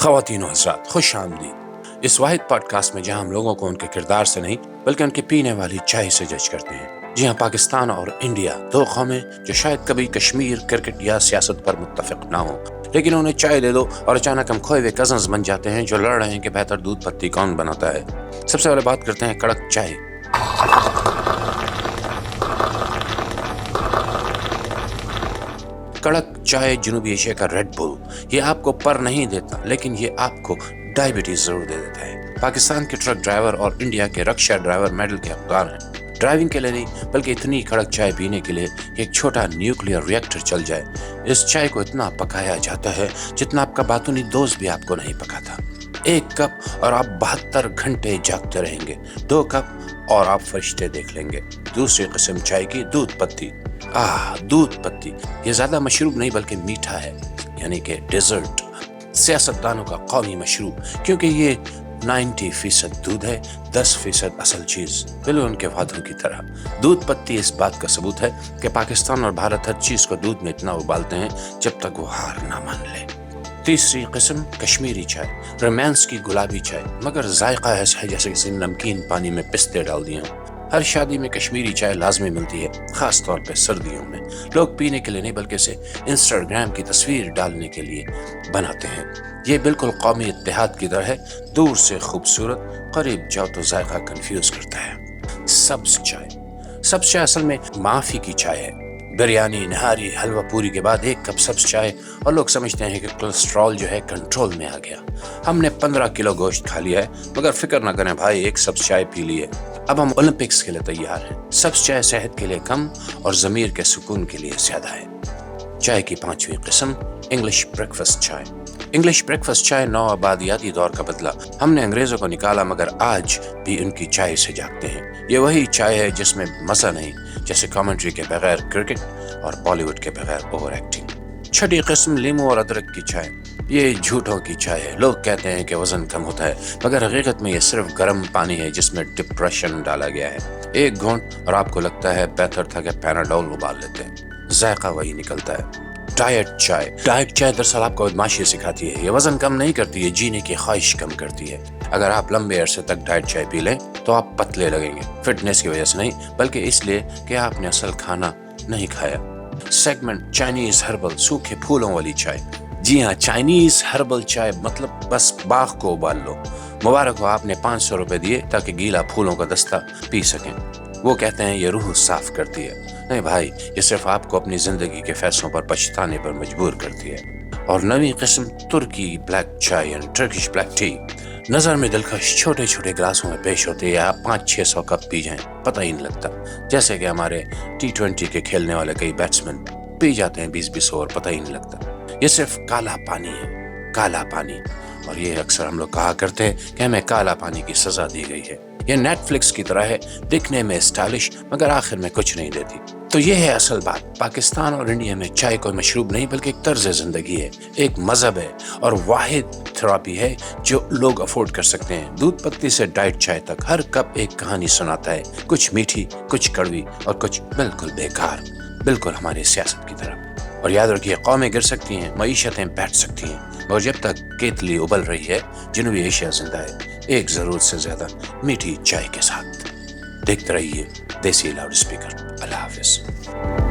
ख़वातीन व हज़रात, खुश आमदीद इस वाहिद पॉडकास्ट में जहां हम लोगों को उनके किरदार से नहीं बल्कि उनके पीने वाली चाय से जज करते हैं। जी हाँ, पाकिस्तान और इंडिया दो कौमें जो शायद कभी कश्मीर, क्रिकेट या सियासत पर मुत्तफिक ना हो, लेकिन उन्हें चाय दे दो और अचानक हम खोए हुए कजन्स बन जाते हैं जो लड़ रहे हैं कि बेहतर दूध पत्ती कौन बनाता है। सबसे पहले बात करते हैं कड़क चाय। कड़क चाय जनूबी एशिया का रेड बुल, ये आपको पर नहीं देता लेकिन ये आपको डायबिटीज जरूर दे देता है। पाकिस्तान के ट्रक ड्राइवर और इंडिया के रक्षा ड्राइवर मेडल के हकदार हैं। ड्राइविंग के लिए नहीं बल्कि इतनी कड़क चाय पीने के लिए एक छोटा न्यूक्लियर रिएक्टर चल जाए। इस चाय को इतना पकाया जाता है जितना आपका बातूनी दोस्त भी आपको नहीं पकाता। 1 कप और आप 72 घंटे जागते रहेंगे। 2 कप और आप फरिश्ते देख लेंगे। दूसरी किस्म चाय की दूध पत्ती। दूध पत्ती ये ज्यादा मशरूब नहीं बल्कि मीठा है, यानी कि डेजर्ट, सियासतदानों का कौमी मशरूब, क्योंकि ये 90% दूध है, 10% असल चीज, बिल्कुल उनके वादों की तरह। दूध पत्ती इस बात का सबूत है कि पाकिस्तान और भारत हर चीज को दूध में इतना उबालते हैं जब तक वो हार ना मान ले। तीसरी किस्म कश्मीरी चाय, रोमांस की गुलाबी चाय, मगर जायका ऐसा है जैसे किसी नमकीन पानी में पिस्ते डाल दिए हों। हर शादी में कश्मीरी चाय लाजमी मिलती है, खास तौर पे सर्दियों में। लोग पीने के लिए नहीं बल्कि इसे इंस्टाग्राम की तस्वीर डालने के लिए बनाते हैं। ये बिल्कुल कौमी इत्तेहाद की तरह है, दूर से खूबसूरत, करीब जाओ तो जायका कंफ्यूज करता है। सब्ज चाय असल में माफी की चाय है। बिरयानी, नहारी, हलवा पूरी के बाद 1 कप सब्ज चाय और लोग समझते हैं कि कोलेस्ट्रॉल जो है कंट्रोल में आ गया। हमने 15 किलो गोश्त खा लिया है, मगर फिक्र ना करें भाई, 1 सब्ज चाय पी ली है, अब हम ओलंपिक्स के लिए तैयार हैं। सब्ज चाय सेहत के लिए कम और ज़मीर के सुकून के लिए ज्यादा है। चाय की 5वीं किस्म इंग्लिश ब्रेकफास्ट चाय। इंग्लिश ब्रेकफास्ट चाय नौआबादियाती दौर का बदला। हमने अंग्रेजों को निकाला मगर आज भी उनकी चाय से जागते हैं। ये वही चाय है जिसमें मजा नहीं, जैसे कमेंट्री के बगैर क्रिकेट और बॉलीवुड के बगैर ओवर एक्टिंग। छठी किस्म लीमू और अदरक की चाय। ये झूठों की चाय है। लोग कहते हैं कि वजन कम होता है, मगर हकीकत में ये सिर्फ गर्म पानी है जिसमें डिप्रेशन डाला गया है। 1 घूंट और आपको लगता है बेहतर था कि पैराडोल उबाल लेते हैं। जायका वही निकलता है। डाइट चाय दरअसल आपको बदमाशी सिखाती है। ये वजन कम नहीं करती है, जीने की ख्वाहिश कम करती है। अगर आप लंबे अरसे तक डाइट चाय पी लें तो आप पतले लगेंगे, फिटनेस की वजह से नहीं बल्कि इसलिए कि आपने असल खाना नहीं खाया। सेगमेंट चाइनीज हर्बल, सूखे फूलों वाली चाय। जी हाँ, चाइनीज हर्बल चाय मतलब बस बाग को उबाल लो। मुबारक हो, आपने 500 रुपए दिए ताकि गीला फूलों का दस्ता पी सकें। वो कहते हैं ये रूह साफ करती है। नहीं भाई, ये सिर्फ आपको अपनी जिंदगी के फैसलों पर पछताने पर मजबूर करती है। और नवी किस्म तुर्की ब्लैक चाय यानी टर्किश ब्लैक टी। नजर में दिलकश, छोटे छोटे गिलासों में पेश होते हैं। आप 500-600 कप पी जाएं, पता ही नहीं लगता। जैसे कि हमारे T20 के खेलने वाले कई बैट्समैन पी जाते हैं 20-20 ओवर, पता ही नहीं लगता। ये सिर्फ काला पानी है, काला पानी। और ये अक्सर हम लोग कहा करते हैं कि हमें काला पानी की सजा दी गई है। ये नेटफ्लिक्स की तरह है, दिखने में स्टाइलिश मगर आखिर में कुछ नहीं देती। तो ये है असल बात। पाकिस्तान और इंडिया में चाय कोई मशरूब नहीं बल्कि एक तर्ज जिंदगी है, एक मजहब है और वाहिद थेरेपी है जो लोग अफोर्ड कर सकते हैं। दूध पत्ती से डाइट चाय तक हर कप एक कहानी सुनाता है, कुछ मीठी, कुछ कड़वी और कुछ बिल्कुल बेकार, बिल्कुल हमारी सियासत की तरह। और याद रखिए, कौमें गिर सकती हैं, मईशतें बैठ सकती हैं, और जब तक केतली उबल रही है जनूबी एशिया जिंदा है, एक जरूरत से ज्यादा मीठी चाय के साथ। देखते रहिए देसी लाउड स्पीकर। अल्लाह हाफिज।